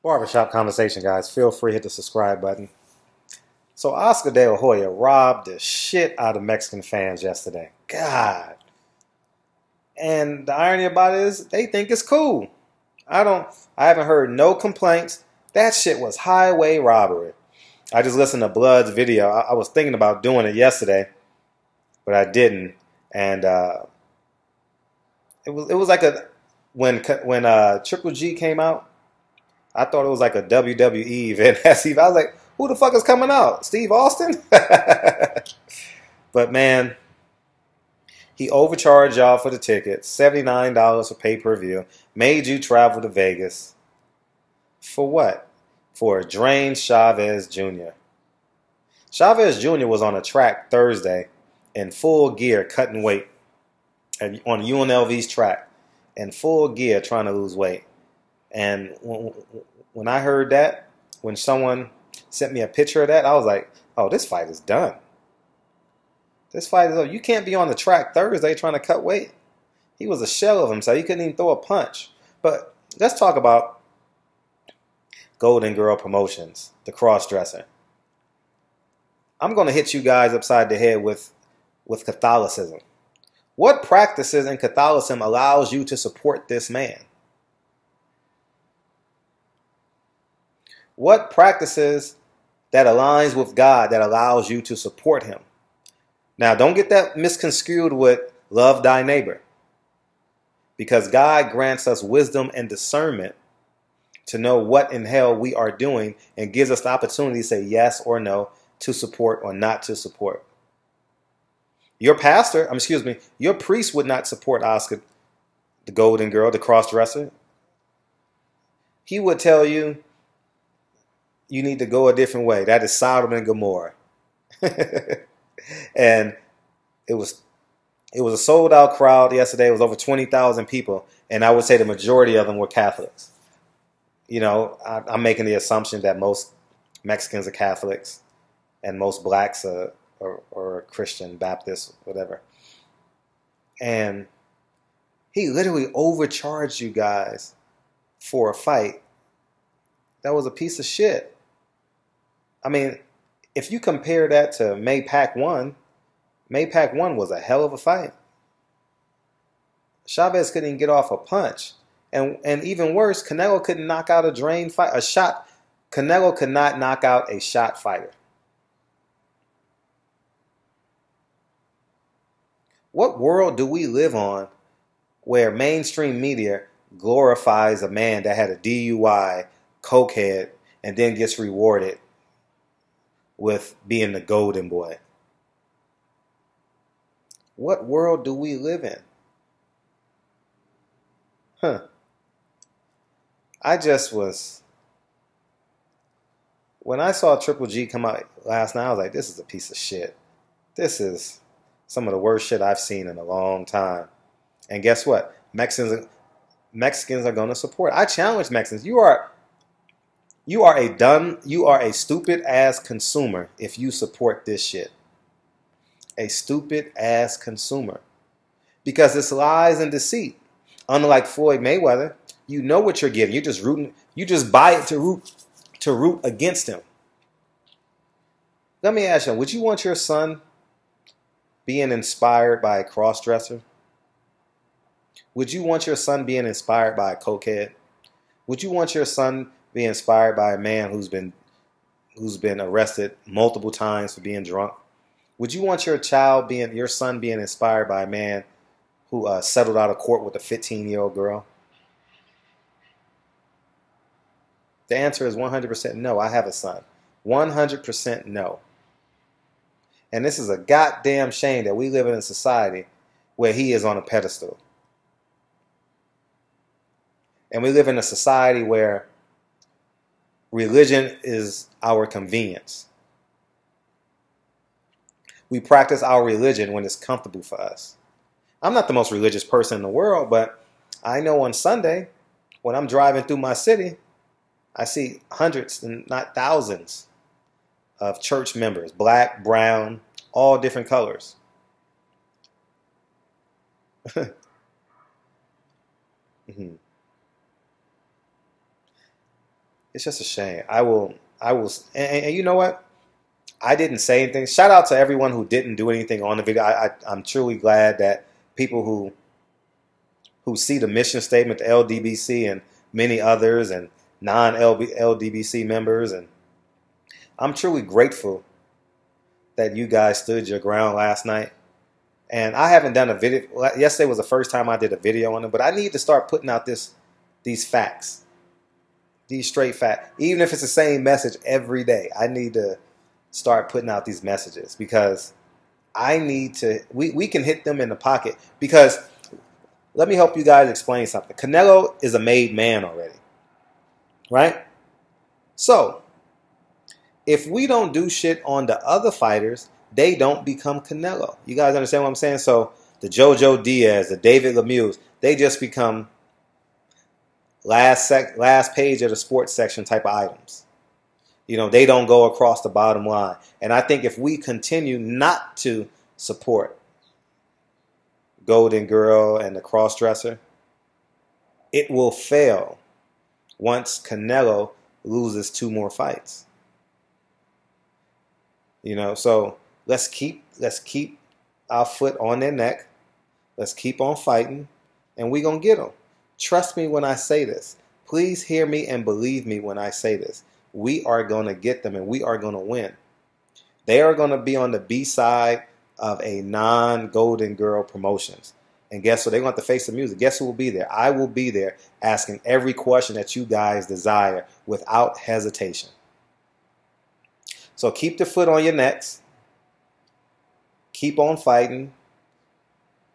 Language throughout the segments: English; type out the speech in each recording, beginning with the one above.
Barbershop conversation, guys. Feel free to hit the subscribe button. So Oscar De La Hoya robbed the shit out of Mexican fans yesterday. God. And the irony about it is they think it's cool. I haven't heard no complaints. That shit was highway robbery. I just listened to Blood's video. I was thinking about doing it yesterday, but I didn't. And it was like when Triple G came out, I thought it was like a WWE event. I was like, who the fuck is coming out? Steve Austin? But man, he overcharged y'all for the ticket. $79 for pay-per-view. Made you travel to Vegas. For what? For a drained Chavez Jr. Chavez Jr. was on a track Thursday in full gear cutting weight on UNLV's track in full gear trying to lose weight. And when I heard that, when someone sent me a picture of that, I was like, oh, this fight is done. This fight is over. You can't be on the track Thursday trying to cut weight. He was a shell of himself. He couldn't even throw a punch. But let's talk about Golden Girl Promotions, the cross-dresser. I'm going to hit you guys upside the head with Catholicism. What practices in Catholicism allows you to support this man? What practices that aligns with God that allows you to support him? Now, don't get that misconstrued with love thy neighbor. Because God grants us wisdom and discernment to know what in hell we are doing and gives us the opportunity to say yes or no, to support or not to support. Your your priest would not support Oscar, the Golden Girl, the cross-dresser. He would tell you, you need to go a different way. That is Sodom and Gomorrah. And it was a sold-out crowd yesterday. It was over 20,000 people. And I would say the majority of them were Catholics. You know, I'm making the assumption that most Mexicans are Catholics and most blacks are Christian, Baptist, whatever. And he literally overcharged you guys for a fight that was a piece of shit. I mean, if you compare that to Maypac 1 was a hell of a fight. Chavez couldn't even get off a punch. And even worse, Canelo couldn't knock out a drained fight. Canelo could not knock out a shot fighter. What world do we live on where mainstream media glorifies a man that had a DUI, cokehead, and then gets rewarded with being the golden boy? What world do we live in? When I saw Triple G come out last night, I was like, this is a piece of shit. This is some of the worst shit I've seen in a long time. And guess what? Mexicans are going to support. I challenge Mexicans. You are a stupid ass consumer if you support this shit. A stupid ass consumer. Because it's lies and deceit. Unlike Floyd Mayweather, you know what you're getting. You're just rooting. You just buy it to root against him. Let me ask you, would you want your son being inspired by a cross-dresser? Would you want your son being inspired by a cokehead? Would you want your son being inspired by a man who's been arrested multiple times for being drunk? Would you want your son being inspired by a man who settled out of court with a 15-year-old girl? The answer is 100% no. I have a son. 100% no. And this is a goddamn shame that we live in a society where he is on a pedestal. And we live in a society where religion is our convenience. We practice our religion when it's comfortable for us. I'm not the most religious person in the world, but I know on Sunday, when I'm driving through my city, I see hundreds and not thousands of church members, black, brown, all different colors. It's just a shame. And you know what? I didn't say anything. Shout out to everyone who didn't do anything on the video. I'm truly glad that people who see the mission statement, the LDBC and many others and non-LDBC members, and I'm truly grateful that you guys stood your ground last night. And I haven't done a video. Yesterday was the first time I did a video on it, but I need to start putting out these facts, these straight facts. Even if it's the same message every day, I need to start putting out these messages because I need to. We can hit them in the pocket because let me help you guys explain something. Canelo is a made man already, right? So if we don't do shit on the other fighters, they don't become Canelo. You guys understand what I'm saying? So the Jojo Diaz, the David Lemieux, they just become last page of the sports section type of items. You know, they don't go across the bottom line. And I think if we continue not to support Golden Girl and the crossdresser, it will fail once Canelo loses 2 more fights. You know, so let's keep our foot on their neck. Let's keep on fighting, and we're going to get them. Trust me when I say this. Please hear me and believe me when I say this. We are going to get them, and we are going to win. They are going to be on the B side of a non-Golden Girl promotions. And guess what? They're going to have to face the music. Guess who will be there? I will be there asking every question that you guys desire without hesitation. So keep the foot on your necks. Keep on fighting.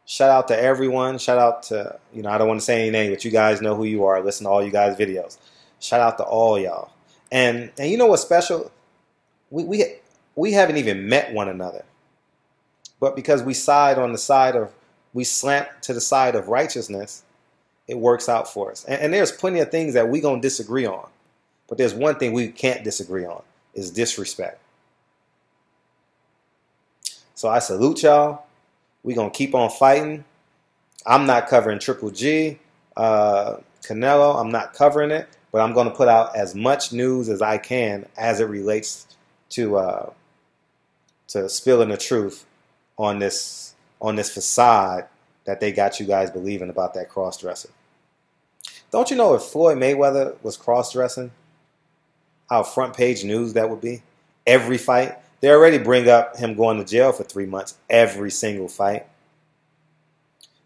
Shout out to everyone. Shout out to, you know, I don't want to say any name, but you guys know who you are. Listen to all you guys' videos. Shout out to all y'all. And you know what's special? We haven't even met one another. But because we slant to the side of righteousness, it works out for us. And there's plenty of things that we're going to disagree on. But there's one thing we can't disagree on, is disrespect. So I salute y'all. We're going to keep on fighting. I'm not covering Triple G, Canelo. I'm not covering it. But I'm going to put out as much news as I can as it relates to spilling the truth on this facade that they got you guys believing about that cross-dressing. Don't you know if Floyd Mayweather was cross-dressing, how front page news that would be? Every fight. They already bring up him going to jail for 3 months every single fight.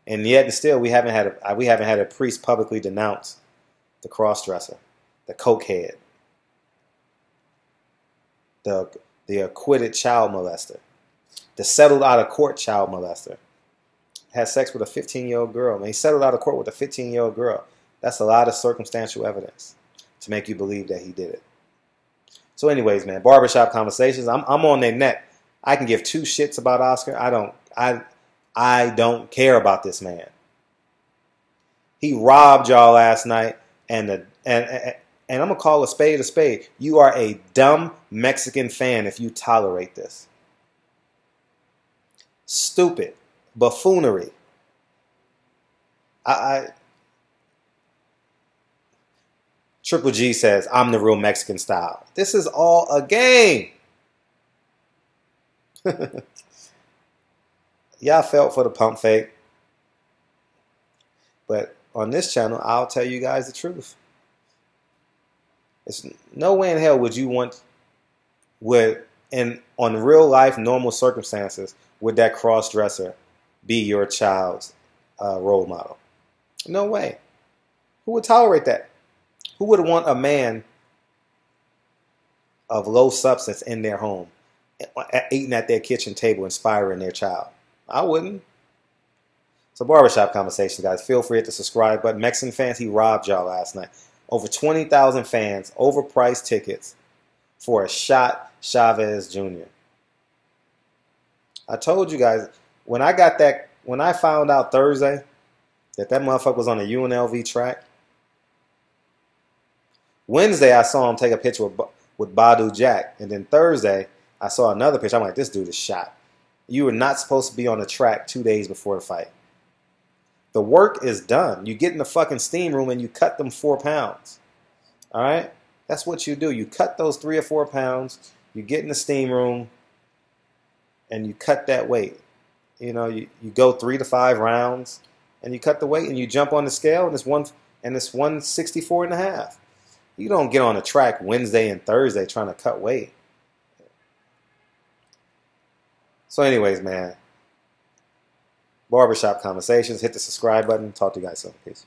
And yet and still we haven't had a priest publicly denounce the cross-dresser, the cokehead, the acquitted child molester, the settled out of court child molester. Had sex with a 15-year-old girl. Man, he settled out of court with a 15-year-old girl. That's a lot of circumstantial evidence to make you believe that he did it. So anyways, man, barbershop conversations. I'm on their neck. I can give 2 shits about Oscar. I don't care about this man. He robbed y'all last night, and I'm gonna call a spade a spade. You are a dumb Mexican fan if you tolerate this. Stupid buffoonery. Triple G says, I'm the real Mexican style. This is all a game. Y'all felt for the pump fake. But on this channel, I'll tell you guys the truth. It's no way in hell would you want, on real life, normal circumstances, would that cross-dresser be your child's role model? No way. Who would tolerate that? Who would want a man of low substance in their home, eating at their kitchen table, inspiring their child? I wouldn't. So barbershop conversations, guys. Feel free to hit the subscribe button. Mexican fans, he robbed y'all last night. Over 20,000 fans, overpriced tickets for a shot Chavez Jr. I told you guys, when I found out Thursday that motherfucker was on a UNLV track, Wednesday, I saw him take a picture with Badu Jack. And then Thursday, I saw another picture. I'm like, this dude is shot. You were not supposed to be on the track 2 days before the fight. The work is done. You get in the fucking steam room and you cut them 4 pounds. All right? That's what you do. You cut those 3 or 4 pounds. You get in the steam room, and you cut that weight. You know, you go 3 to 5 rounds, and you cut the weight, and you jump on the scale, and it's 164 and a half. You don't get on the track Wednesday and Thursday trying to cut weight. So anyways, man, Barbershop Conversations. Hit the subscribe button. Talk to you guys soon. Peace.